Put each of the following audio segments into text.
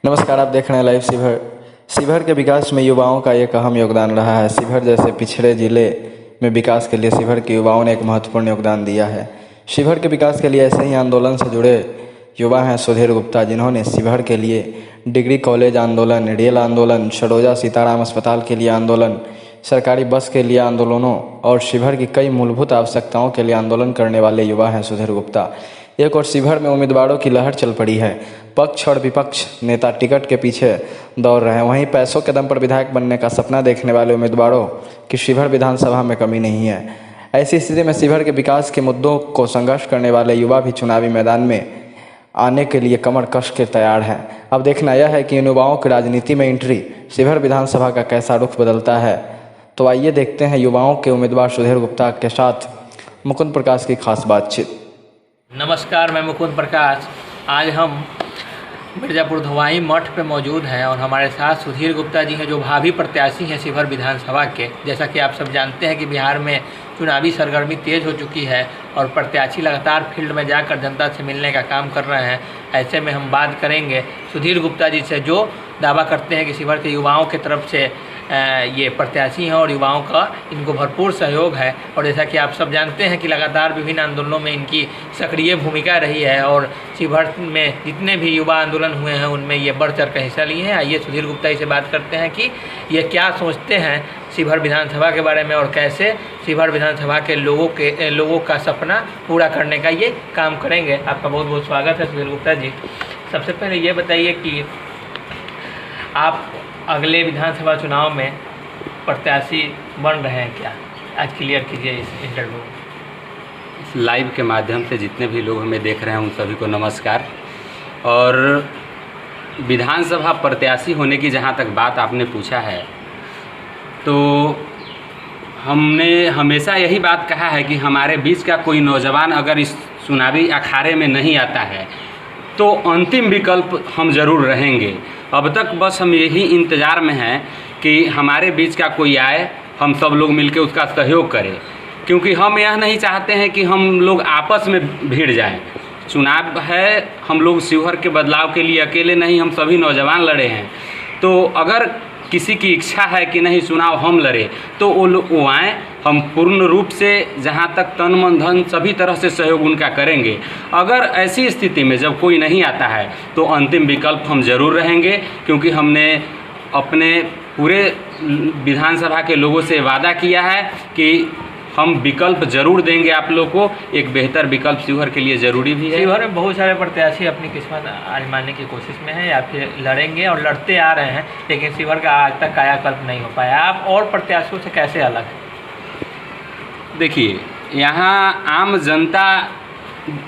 नमस्कार, आप देख रहे हैं लाइव शिवहर। शिवहर के विकास में युवाओं का एक अहम योगदान रहा है। शिवहर जैसे पिछड़े जिले में विकास के लिए शिवहर के युवाओं ने एक महत्वपूर्ण योगदान दिया है। शिवहर के विकास के लिए ऐसे ही आंदोलन से जुड़े युवा हैं सुधीर गुप्ता, जिन्होंने शिवहर के लिए डिग्री कॉलेज आंदोलन, रेल आंदोलन, सरोजा सीताराम अस्पताल के लिए आंदोलन, सरकारी बस के लिए आंदोलनों और शिवहर की कई मूलभूत आवश्यकताओं के लिए आंदोलन करने वाले युवा हैं सुधीर गुप्ता। एक और शिवहर में उम्मीदवारों की लहर चल पड़ी है। पक्ष और विपक्ष नेता टिकट के पीछे दौड़ रहे हैं। वहीं पैसों के दम पर विधायक बनने का सपना देखने वाले उम्मीदवारों की शिवहर विधानसभा में कमी नहीं है। ऐसी स्थिति में शिवहर के विकास के मुद्दों को संघर्ष करने वाले युवा भी चुनावी मैदान में आने के लिए कमर कस के तैयार हैं। अब देखना यह है कि इन युवाओं की राजनीति में एंट्री शिवहर विधानसभा का कैसा रुख बदलता है। तो आइए देखते हैं युवाओं के उम्मीदवार सुधीर गुप्ता के साथ मुकुंद प्रकाश की खास बातचीत। नमस्कार, मैं मुकुंद प्रकाश। आज हम मिर्ज़ापुर धोवाही मठ पे मौजूद हैं और हमारे साथ सुधीर गुप्ता जी हैं, जो भावी प्रत्याशी हैं शिवहर विधानसभा के। जैसा कि आप सब जानते हैं कि बिहार में चुनावी सरगर्मी तेज़ हो चुकी है और प्रत्याशी लगातार फील्ड में जाकर जनता से मिलने का काम कर रहे हैं। ऐसे में हम बात करेंगे सुधीर गुप्ता जी से, जो दावा करते हैं कि शिवहर के युवाओं की तरफ से ये प्रत्याशी हैं और युवाओं का इनको भरपूर सहयोग है। और जैसा कि आप सब जानते हैं कि लगातार विभिन्न आंदोलनों में इनकी सक्रिय भूमिका रही है और शिवहर में जितने भी युवा आंदोलन हुए हैं उनमें ये बढ़ चढ़ कर हिस्सा लिए हैं। आइए सुधीर गुप्ता जी से बात करते हैं कि ये क्या सोचते हैं शिवहर विधानसभा के बारे में और कैसे शिवहर विधानसभा के लोगों का सपना पूरा करने का ये काम करेंगे। आपका बहुत बहुत स्वागत है सुधीर गुप्ता जी। सबसे पहले ये बताइए कि आप अगले विधानसभा चुनाव में प्रत्याशी बन रहे हैं क्या? आज क्लियर कीजिए इस इंटरव्यू। इस लाइव के माध्यम से जितने भी लोग हमें देख रहे हैं उन सभी को नमस्कार। और विधानसभा प्रत्याशी होने की जहाँ तक बात आपने पूछा है, तो हमने हमेशा यही बात कहा है कि हमारे बीच का कोई नौजवान अगर इस चुनावी अखाड़े में नहीं आता है तो अंतिम विकल्प हम ज़रूर रहेंगे। अब तक बस हम यही इंतज़ार में हैं कि हमारे बीच का कोई आए, हम सब लोग मिलकर उसका सहयोग करें, क्योंकि हम यह नहीं चाहते हैं कि हम लोग आपस में भिड़ जाएं। चुनाव है, हम लोग शिवहर के बदलाव के लिए अकेले नहीं, हम सभी नौजवान लड़े हैं। तो अगर किसी की इच्छा है कि नहीं चुनाव हम लड़े तो वो आएँ, हम पूर्ण रूप से जहाँ तक तन मन धन सभी तरह से सहयोग उनका करेंगे। अगर ऐसी स्थिति में जब कोई नहीं आता है तो अंतिम विकल्प हम ज़रूर रहेंगे, क्योंकि हमने अपने पूरे विधानसभा के लोगों से वादा किया है कि हम विकल्प जरूर देंगे आप लोग को। एक बेहतर विकल्प शिवहर के लिए ज़रूरी भी है। शिवहर में बहुत सारे प्रत्याशी अपनी किस्मत आजमाने की कोशिश में हैं या फिर लड़ेंगे और लड़ते आ रहे हैं, लेकिन शिवहर का आज तक कायाकल्प नहीं हो पाया। आप और प्रत्याशियों से कैसे अलग हैं? देखिए, यहाँ आम जनता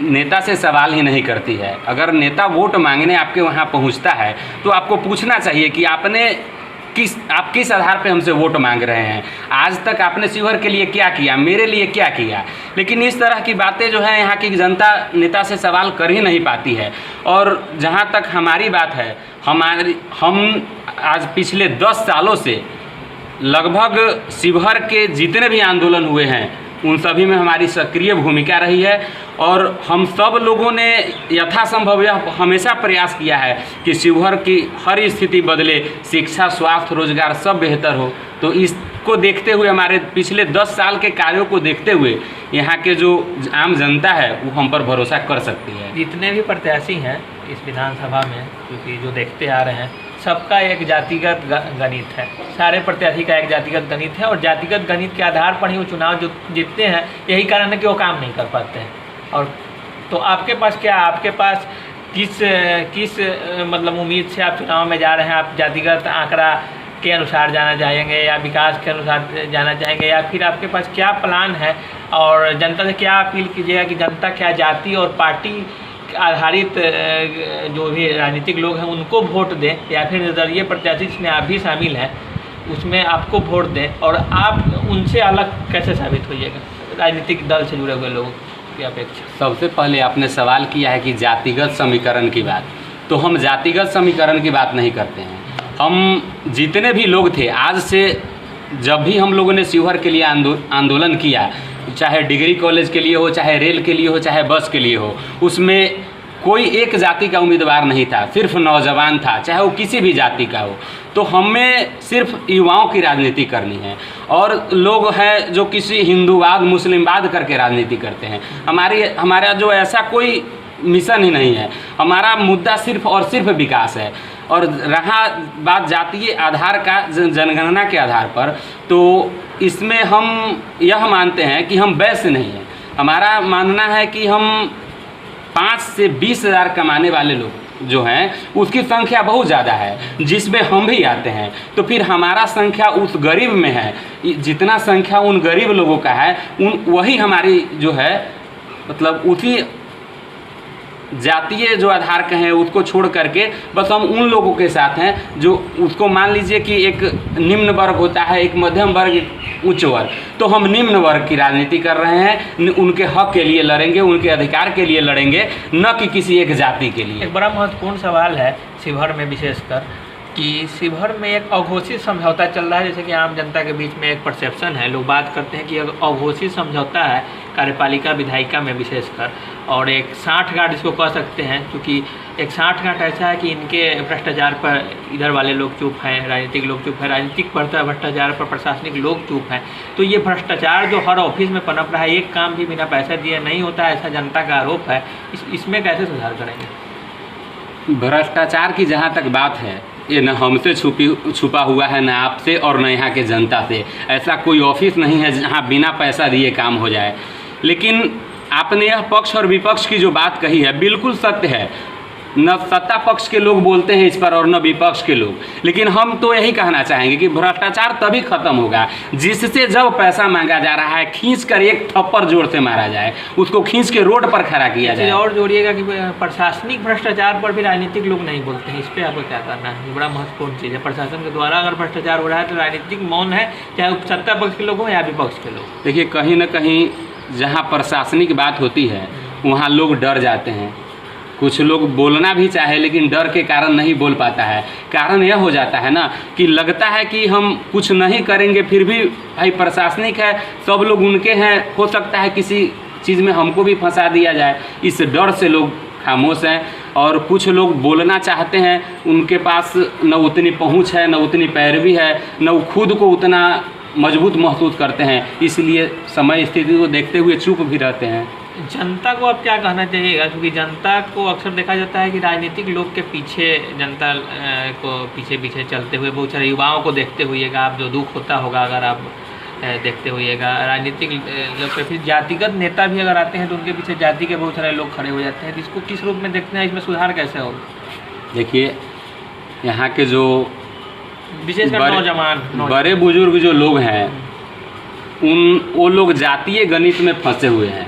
नेता से सवाल ही नहीं करती है। अगर नेता वोट मांगने आपके वहाँ पहुँचता है तो आपको पूछना चाहिए कि आप किस आधार पे हमसे वोट मांग रहे हैं। आज तक आपने शिवहर के लिए क्या किया, मेरे लिए क्या किया। लेकिन इस तरह की बातें जो है यहाँ की जनता नेता से सवाल कर ही नहीं पाती है। और जहाँ तक हमारी बात है, हम आज पिछले 10 सालों से लगभग शिवहर के जितने भी आंदोलन हुए हैं उन सभी में हमारी सक्रिय भूमिका रही है। और हम सब लोगों ने यथासंभव यह हमेशा प्रयास किया है कि शिवहर की हर स्थिति बदले, शिक्षा, स्वास्थ्य, रोजगार सब बेहतर हो। तो इसको देखते हुए, हमारे पिछले 10 साल के कार्यों को देखते हुए यहाँ के जो आम जनता है वो हम पर भरोसा कर सकती है। जितने भी प्रत्याशी हैं इस विधानसभा में, क्योंकि जो देखते आ रहे हैं, सबका एक जातिगत गणित है। सारे प्रत्याशी का एक जातिगत गणित है और जातिगत गणित के आधार पर ही वो चुनाव जो जीतते हैं। यही कारण है कि वो काम नहीं कर पाते हैं। और तो आपके पास क्या, आपके पास किस मतलब उम्मीद से आप चुनाव में जा रहे हैं? आप जातिगत आंकड़ा के अनुसार जाना चाहेंगे या विकास के अनुसार जाना चाहेंगे, या फिर आपके पास क्या प्लान है? और जनता से क्या अपील कीजिएगा कि जनता क्या जाति और पार्टी आधारित जो भी राजनीतिक लोग हैं उनको वोट दें, या फिर निर्दलीय प्रत्याशी जिसमें आप भी शामिल हैं उसमें आपको वोट दें? और आप उनसे अलग कैसे साबित होइएगा राजनीतिक दल से जुड़े हुए लोगों की अपेक्षा? सबसे पहले आपने सवाल किया है कि जातिगत समीकरण की बात, तो हम जातिगत समीकरण की बात नहीं करते हैं। हम जितने भी लोग थे, आज से जब भी हम लोगों ने शिवहर के लिए आंदोलन किया, चाहे डिग्री कॉलेज के लिए हो, चाहे रेल के लिए हो, चाहे बस के लिए हो, उसमें कोई एक जाति का उम्मीदवार नहीं था, सिर्फ नौजवान था, चाहे वो किसी भी जाति का हो। तो हमें सिर्फ युवाओं की राजनीति करनी है। और लोग हैं जो किसी हिंदूवाद मुस्लिमवाद करके राजनीति करते हैं। हमारा जो ऐसा कोई मिशन ही नहीं है। हमारा मुद्दा सिर्फ और सिर्फ विकास है। और रहा बात जातीय आधार का, जनगणना के आधार पर, तो इसमें हम यह मानते हैं कि हम वैश्य नहीं हैं। हमारा मानना है कि हम 5 से 20 हज़ार कमाने वाले लोग जो हैं उसकी संख्या बहुत ज़्यादा है, जिसमें हम भी आते हैं। तो फिर हमारा संख्या उस गरीब में है, जितना संख्या उन गरीब लोगों का है वही हमारी जो है, मतलब उसी जातीय जो आधार का है उसको छोड़ करके बस हम उन लोगों के साथ हैं जो उसको मान लीजिए कि एक निम्न वर्ग होता है, एक मध्यम वर्ग, उच्च वर्ग। तो हम निम्न वर्ग की राजनीति कर रहे हैं, उनके हक के लिए लड़ेंगे, उनके अधिकार के लिए लड़ेंगे, न कि किसी एक जाति के लिए। एक बड़ा महत्वपूर्ण सवाल है शिवहर में विशेषकर कि शिवहर में एक अघोषित समझौता चल रहा है। जैसे कि आम जनता के बीच में एक परसेप्शन है, लोग बात करते हैं कि अघोषित समझौता है कार्यपालिका विधायिका में विशेषकर, और एक साठगांठ इसको कह सकते हैं, क्योंकि एक साठगांठ ऐसा है कि इनके भ्रष्टाचार पर इधर वाले लोग चुप हैं, राजनीतिक लोग चुप हैं, राजनीतिक भ्रष्टाचार पर प्रशासनिक लोग चुप हैं। तो ये भ्रष्टाचार जो हर ऑफिस में पनप रहा है, एक काम भी बिना पैसे दिए नहीं होता है, ऐसा जनता का आरोप है। इसमें कैसे सुधार करेंगे? भ्रष्टाचार की जहाँ तक बात है, ये न हमसे छुपा हुआ है, न आपसे और न यहाँ के जनता से। ऐसा कोई ऑफिस नहीं है जहाँ बिना पैसा दिए काम हो जाए। लेकिन आपने यह पक्ष और विपक्ष की जो बात कही है बिल्कुल सत्य है। न सत्ता पक्ष के लोग बोलते हैं इस पर और न विपक्ष के लोग। लेकिन हम तो यही कहना चाहेंगे कि भ्रष्टाचार तभी खत्म होगा जिससे जब पैसा मांगा जा रहा है खींच कर एक थप्पड़ जोर से मारा जाए, उसको खींच के रोड पर खड़ा किया जाए। और जोड़िएगा कि प्रशासनिक भ्रष्टाचार पर भी राजनीतिक लोग नहीं बोलते हैं, इस पर आपको क्या करना है? ये बड़ा महत्वपूर्ण चीज़ है। प्रशासन के द्वारा अगर भ्रष्टाचार हो रहा है तो राजनीतिक मौन है, चाहे सत्ता पक्ष के लोग हों या विपक्ष के लोग। देखिए, कहीं ना कहीं जहाँ प्रशासनिक बात होती है वहाँ लोग डर जाते हैं। कुछ लोग बोलना भी चाहे लेकिन डर के कारण नहीं बोल पाता है। कारण यह हो जाता है ना कि लगता है कि हम कुछ नहीं करेंगे, फिर भी भाई प्रशासनिक है, सब लोग उनके हैं, हो सकता है किसी चीज़ में हमको भी फंसा दिया जाए। इस डर से लोग खामोश हैं। और कुछ लोग बोलना चाहते हैं, उनके पास न उतनी पहुंच है, न उतनी पैरवी है, न वो खुद को उतना मजबूत महसूस करते हैं, इसलिए समय स्थिति को देखते हुए चुप भी रहते हैं। जनता को अब क्या कहना चाहिएगा? क्योंकि जनता को अक्सर देखा जाता है कि राजनीतिक लोग के पीछे, जनता को पीछे चलते हुए, बहुत सारे युवाओं को देखते हुएगा आप, जो दुख होता होगा अगर आप देखते हुएगा राजनीतिक लोग पे। फिर जातिगत नेता भी अगर आते हैं तो उनके पीछे जाति के बहुत सारे लोग खड़े हो जाते हैं। तो इसको किस रूप में देखते हैं? इसमें सुधार कैसे होगा? देखिए, यहाँ के जो विशेषकर नौजवान बड़े बुजुर्ग जो लोग हैं, वो लोग जातीय गणित में फंसे हुए हैं।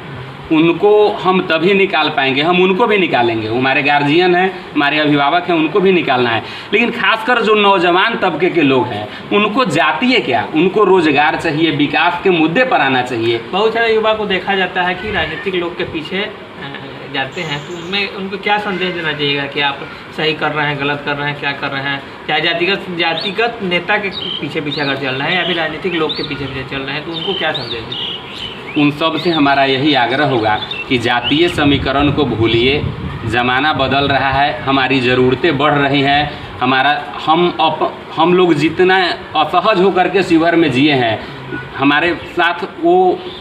उनको हम तभी निकाल पाएंगे, हम उनको भी निकालेंगे। हमारे गार्जियन हैं, हमारे अभिभावक हैं, उनको भी निकालना है। लेकिन खासकर जो नौजवान तबके के लोग हैं उनको जातीय क्या, उनको रोजगार चाहिए, विकास के मुद्दे पर आना चाहिए। बहुत सारे युवा को देखा जाता है कि राजनीतिक लोग के पीछे जाते हैं, तो उनमें उनको क्या संदेश देना चाहिएगा कि आप सही कर रहे हैं, गलत कर रहे हैं, क्या कर रहे हैं? चाहे जातिगत नेता के पीछे अगर चल रहे हैं या फिर राजनीतिक लोग के पीछे चल रहे हैं, तो उनको क्या संदेश दें? उन सब से हमारा यही आग्रह होगा कि जातीय समीकरण को भूलिए। ज़माना बदल रहा है, हमारी ज़रूरतें बढ़ रही हैं। हम लोग जितना असहज होकर के शिवहर में जिए हैं, हमारे साथ वो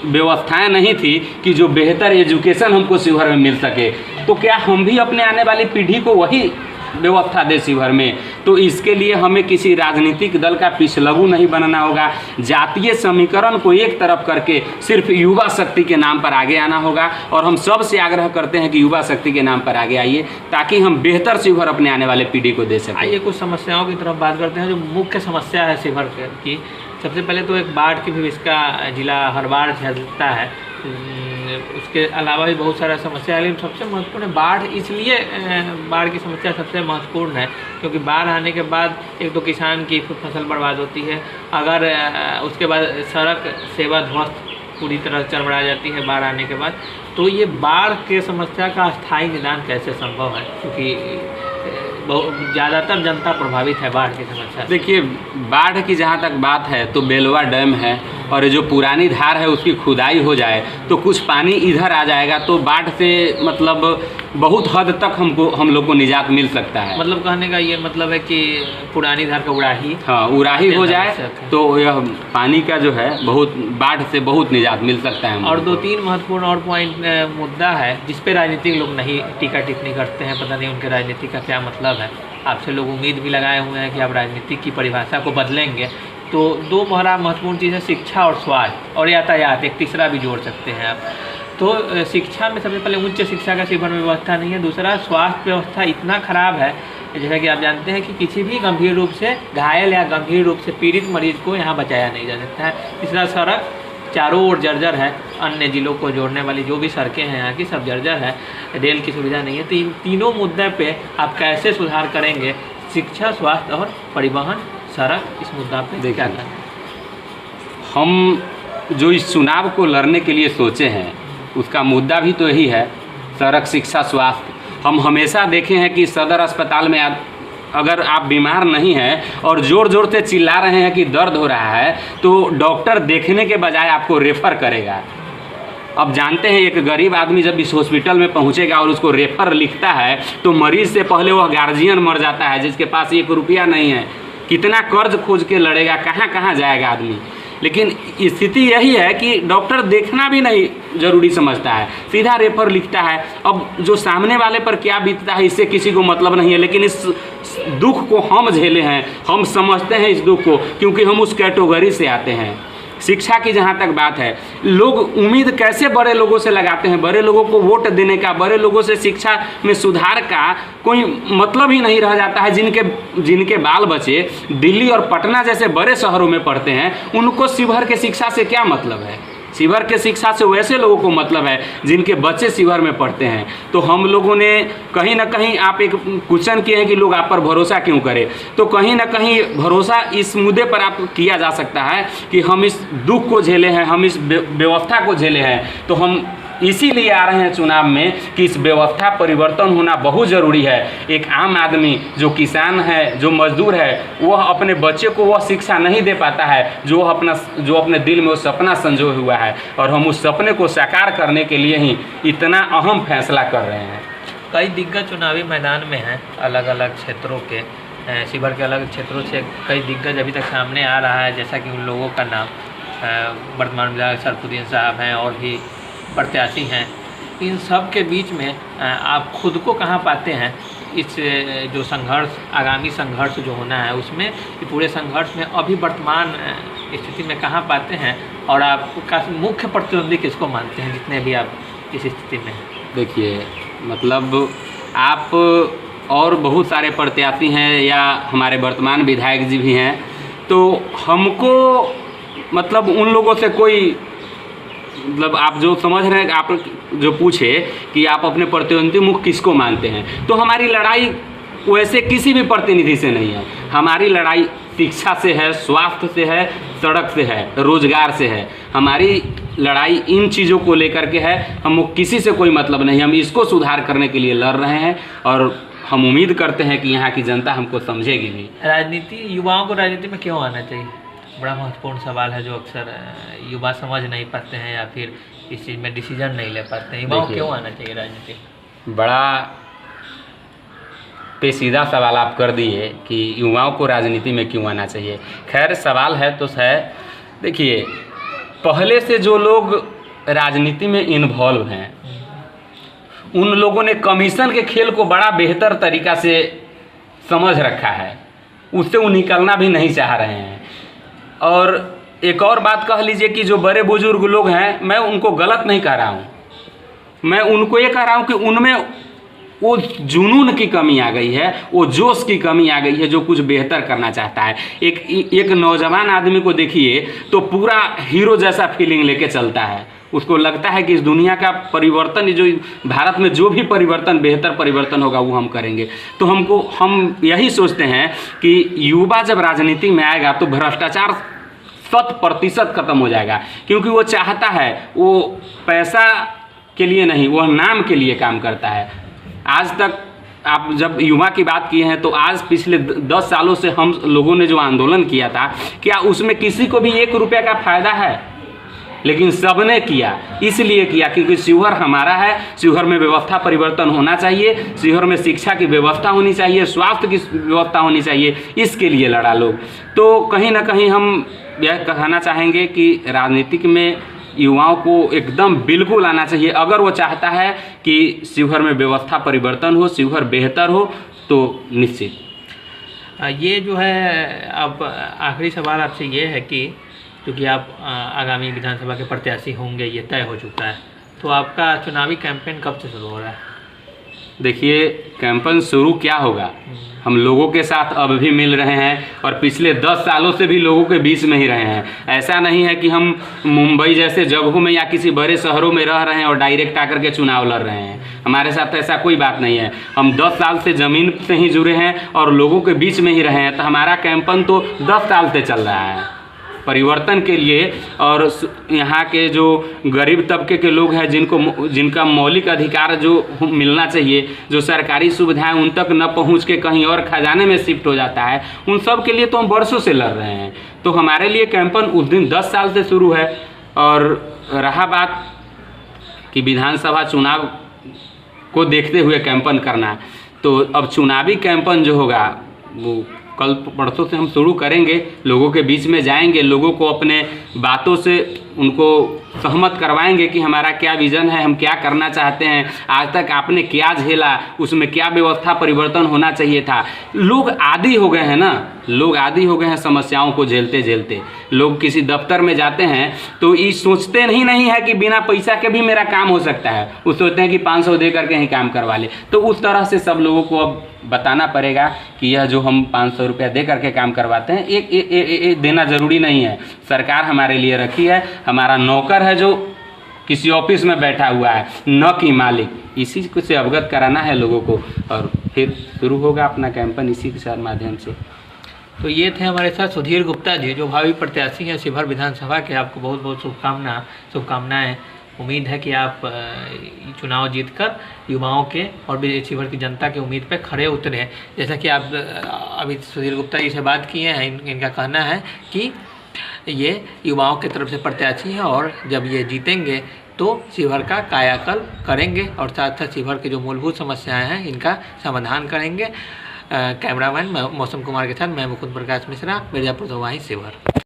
व्यवस्थाएं नहीं थी कि जो बेहतर एजुकेशन हमको शिवहर में मिल सके। तो क्या हम भी अपने आने वाली पीढ़ी को वही व्यवस्था दे शिवहर में? तो इसके लिए हमें किसी राजनीतिक दल का पिछलगू नहीं बनना होगा। जातीय समीकरण को एक तरफ करके सिर्फ युवा शक्ति के नाम पर आगे आना होगा। और हम सब से आग्रह करते हैं कि युवा शक्ति के नाम पर आगे आइए, ताकि हम बेहतर शिवहर अपने आने वाले पीढ़ी को दे सकें। आइए कुछ समस्याओं की तरफ बात करते हैं। जो मुख्य समस्या है शिवहर की, सबसे पहले तो एक बाढ़ की भी इसका जिला हर बार झेलता है। उसके अलावा भी बहुत सारा समस्या है, लेकिन सबसे महत्वपूर्ण है बाढ़। इसलिए बाढ़ की समस्या सबसे महत्वपूर्ण है क्योंकि बाढ़ आने के बाद एक तो किसान की फसल बर्बाद होती है, अगर उसके बाद सड़क सेवा ध्वस्त पूरी तरह चरमरा जाती है बाढ़ आने के बाद। तो ये बाढ़ के समस्या का स्थायी निदान कैसे संभव है? क्योंकि ज़्यादातर जनता प्रभावित है बाढ़ की समस्या से। देखिए, बाढ़ की जहाँ तक बात है तो बेलवा डैम है, और ये जो पुरानी धार है उसकी खुदाई हो जाए तो कुछ पानी इधर आ जाएगा, तो बाढ़ से मतलब बहुत हद तक हम लोग को निजात मिल सकता है। मतलब कहने का ये मतलब है कि पुरानी धार का उड़ाही, हाँ, उड़ाही हो जाए तो यह पानी का जो है बहुत बाढ़ से बहुत निजात मिल सकता है। और 2-3 महत्वपूर्ण और पॉइंट मुद्दा है जिस पे राजनीतिक लोग नहीं टीका टिप्पणी करते हैं, पता नहीं उनके राजनीति का क्या मतलब है। आपसे लोग उम्मीद भी लगाए हुए हैं कि आप राजनीति की परिभाषा को बदलेंगे। तो 2 बड़ा महत्वपूर्ण चीज़ है, शिक्षा और स्वास्थ्य और यातायात, एक तीसरा भी जोड़ सकते हैं आप। तो शिक्षा में सबसे पहले उच्च शिक्षा का शिविर में व्यवस्था नहीं है। दूसरा, स्वास्थ्य व्यवस्था इतना ख़राब है, जैसा कि आप जानते हैं कि किसी भी गंभीर रूप से घायल या गंभीर रूप से पीड़ित मरीज को यहाँ बचाया नहीं जा सकता है। तीसरा, सड़क चारों ओर जर्जर है, अन्य जिलों को जोड़ने वाली जो भी सड़कें हैं यहाँ की सब जर्जर है, रेल की सुविधा नहीं है। तो इन तीनों मुद्दे पे आप कैसे सुधार करेंगे? शिक्षा, स्वास्थ्य और परिवहन, सड़क, इस मुद्दा पे क्या करें? हम जो इस चुनाव को लड़ने के लिए सोचे हैं उसका मुद्दा भी तो यही है, सड़क, शिक्षा, स्वास्थ्य। हम हमेशा देखे हैं कि सदर अस्पताल में अगर आप बीमार नहीं हैं और ज़ोर ज़ोर से चिल्ला रहे हैं कि दर्द हो रहा है तो डॉक्टर देखने के बजाय आपको रेफ़र करेगा। अब जानते हैं एक गरीब आदमी जब इस हॉस्पिटल में पहुंचेगा और उसको रेफ़र लिखता है तो मरीज़ से पहले वह गार्जियन मर जाता है जिसके पास 1 रुपया नहीं है। कितना कर्ज खोज के लड़ेगा, कहाँ कहाँ जाएगा आदमी। लेकिन स्थिति यही है कि डॉक्टर देखना भी नहीं ज़रूरी समझता है, सीधा रेफर लिखता है। अब जो सामने वाले पर क्या बीतता है इससे किसी को मतलब नहीं है, लेकिन इस दुख को हम झेले हैं, हम समझते हैं इस दुख को, क्योंकि हम उस कैटेगरी से आते हैं। शिक्षा की जहाँ तक बात है, लोग उम्मीद कैसे बड़े लोगों से लगाते हैं, बड़े लोगों को वोट देने का, बड़े लोगों से शिक्षा में सुधार का कोई मतलब ही नहीं रह जाता है। जिनके बाल बच्चे दिल्ली और पटना जैसे बड़े शहरों में पढ़ते हैं, उनको शिवहर के शिक्षा से क्या मतलब है? शिवहर के शिक्षा से वैसे लोगों को मतलब है जिनके बच्चे शिवहर में पढ़ते हैं। तो हम लोगों ने कहीं ना कहीं, आप एक क्वेश्चन किए हैं कि लोग आप पर भरोसा क्यों करें, तो कहीं ना कहीं भरोसा इस मुद्दे पर आप किया जा सकता है कि हम इस दुख को झेले हैं, हम इस व्यवस्था को झेले हैं। तो हम इसीलिए आ रहे हैं चुनाव में कि इस व्यवस्था परिवर्तन होना बहुत ज़रूरी है। एक आम आदमी जो किसान है, जो मजदूर है, वह अपने बच्चे को वह शिक्षा नहीं दे पाता है जो अपने दिल में वो सपना संजोए हुआ है, और हम उस सपने को साकार करने के लिए ही इतना अहम फैसला कर रहे हैं। कई दिग्गज चुनावी मैदान में हैं, अलग अलग क्षेत्रों के, शिवहर के अलग क्षेत्रों से कई दिग्गज अभी तक सामने आ रहा है, जैसा कि उन लोगों का नाम वर्तमान विधायक सरफुद्दीन साहब हैं और भी प्रत्याशी हैं। इन सब के बीच में आप खुद को कहाँ पाते हैं इस जो संघर्ष, आगामी संघर्ष जो होना है उसमें, ये पूरे संघर्ष में अभी वर्तमान स्थिति में कहाँ पाते हैं, और आपका मुख्य प्रतिद्वंदी किसको मानते हैं जितने भी आप इस स्थिति में हैं? देखिए, मतलब आप और बहुत सारे प्रत्याशी हैं या हमारे वर्तमान विधायक जी भी हैं, तो हमको मतलब उन लोगों से कोई मतलब आप जो समझ रहे हैं, आप जो पूछे कि आप अपने प्रतिद्वंदी मुख्य किसको मानते हैं, तो हमारी लड़ाई वैसे किसी भी प्रतिनिधि से नहीं है। हमारी लड़ाई शिक्षा से है, स्वास्थ्य से है, सड़क से है, रोजगार से है। हमारी लड़ाई इन चीज़ों को लेकर के है। हम किसी से कोई मतलब नहीं, हम इसको सुधार करने के लिए लड़ रहे हैं और हम उम्मीद करते हैं कि यहाँ की जनता हमको समझेगी भी। राजनीति, युवाओं को राजनीति में क्यों आना चाहिए? बड़ा महत्वपूर्ण सवाल है जो अक्सर युवा समझ नहीं पाते हैं या फिर इस चीज़ में डिसीजन नहीं ले पाते हैं। युवाओं को क्यों आना चाहिए राजनीति? बड़ा पेचीदा सवाल आप कर दिए कि युवाओं को राजनीति में क्यों आना चाहिए। खैर, सवाल है तो है। देखिए, पहले से जो लोग राजनीति में इन्वॉल्व हैं, उन लोगों ने कमीशन के खेल को बड़ा बेहतर तरीक़ा से समझ रखा है, उससे वो निकलना भी नहीं चाह रहे हैं। और एक और बात कह लीजिए कि जो बड़े बुजुर्ग लोग हैं, मैं उनको गलत नहीं कह रहा हूँ, मैं उनको ये कह रहा हूँ कि उनमें वो जुनून की कमी आ गई है, वो जोश की कमी आ गई है जो कुछ बेहतर करना चाहता है। एक नौजवान आदमी को देखिए तो पूरा हीरो जैसा फीलिंग लेके चलता है। उसको लगता है कि इस दुनिया का परिवर्तन, जो भारत में जो भी परिवर्तन, बेहतर परिवर्तन होगा वो हम करेंगे। तो हम यही सोचते हैं कि युवा जब राजनीति में आएगा तो भ्रष्टाचार 100% खत्म हो जाएगा, क्योंकि वो चाहता है, वो पैसा के लिए नहीं, वह नाम के लिए काम करता है। आज तक आप जब युवा की बात की हैं तो आज पिछले 10 सालों से हम लोगों ने जो आंदोलन किया था, क्या उसमें किसी को भी 1 रुपये का फायदा है? लेकिन सबने किया, इसलिए किया क्योंकि शिवहर हमारा है। शिवहर में व्यवस्था परिवर्तन होना चाहिए, शिवहर में शिक्षा की व्यवस्था होनी चाहिए, स्वास्थ्य की व्यवस्था होनी चाहिए, इसके लिए लड़ा लोग। तो कहीं ना कहीं हम यह कहना चाहेंगे कि राजनीतिक में युवाओं को एकदम बिल्कुल आना चाहिए। अगर वो चाहता है कि शिवहर में व्यवस्था परिवर्तन हो, शिवहर बेहतर हो, तो निश्चित। ये जो है, अब आखिरी सवाल आपसे ये है कि क्योंकि आप आगामी विधानसभा के प्रत्याशी होंगे, ये तय हो चुका है, तो आपका चुनावी कैंपेन कब से शुरू हो रहा है? देखिए, कैंपेन शुरू क्या होगा, हम लोगों के साथ अब भी मिल रहे हैं और पिछले 10 सालों से भी लोगों के बीच में ही रहे हैं। ऐसा नहीं है कि हम मुंबई जैसे जगहों में या किसी बड़े शहरों में रह रहे हैं और डायरेक्ट आकर के चुनाव लड़ रहे हैं। हमारे साथ ऐसा कोई बात नहीं है। हम 10 साल से ज़मीन से ही जुड़े हैं और लोगों के बीच में ही रहे हैं। तो हमारा कैंपेन तो 10 साल से चल रहा है परिवर्तन के लिए। और यहाँ के जो गरीब तबके के लोग हैं, जिनका मौलिक अधिकार जो मिलना चाहिए, जो सरकारी सुविधाएं उन तक न पहुँच के कहीं और खजाने में शिफ्ट हो जाता है, उन सब के लिए तो हम वर्षों से लड़ रहे हैं। तो हमारे लिए कैंपेन उस दिन 10 साल से शुरू है। और रहा बात कि विधानसभा चुनाव को देखते हुए कैंपेन करना, तो अब चुनावी कैंपेन जो होगा वो कल परसों से हम शुरू करेंगे। लोगों के बीच में जाएंगे, लोगों को अपने बातों से उनको सहमत करवाएंगे कि हमारा क्या विज़न है, हम क्या करना चाहते हैं, आज तक आपने क्या झेला, उसमें क्या व्यवस्था परिवर्तन होना चाहिए था। लोग आदी हो गए हैं ना, लोग आदी हो गए हैं समस्याओं को झेलते झेलते। लोग किसी दफ्तर में जाते हैं तो ये सोचते नहीं है कि बिना पैसा के भी मेरा काम हो सकता है, वो सोचते हैं कि 500 दे करके ही काम करवा ले। तो उस तरह से सब लोगों को अब बताना पड़ेगा कि यह जो हम 500 रुपया दे करके काम करवाते हैं, एक देना ज़रूरी नहीं है। सरकार हमारे लिए रखी है, हमारा नौकर है जो किसी ऑफिस में बैठा हुआ है, न कि मालिक। इसी को से अवगत कराना है लोगों को और फिर शुरू होगा अपना कैंपेन इसी के माध्यम से। तो ये थे हमारे साथ सुधीर गुप्ता जी, जो भावी प्रत्याशी हैं शिवहर विधानसभा के। आपको बहुत बहुत शुभकामनाएं। उम्मीद है कि आप चुनाव जीतकर युवाओं के और शिवहर की जनता की उम्मीद पे खड़े उतरे। जैसा कि आप अभी सुधीर गुप्ता जी से बात किए हैं, इनका कहना है कि ये युवाओं की तरफ से प्रत्याशी हैं और जब ये जीतेंगे तो शिवहर का कायाकल्प करेंगे और साथ साथ शिवहर की जो मूलभूत समस्याएं हैं इनका समाधान करेंगे। कैमरामैन मौसम कुमार के साथ मैं मुकुंद प्रकाश मिश्रा, मिर्जापुर धवाही, शिवहर।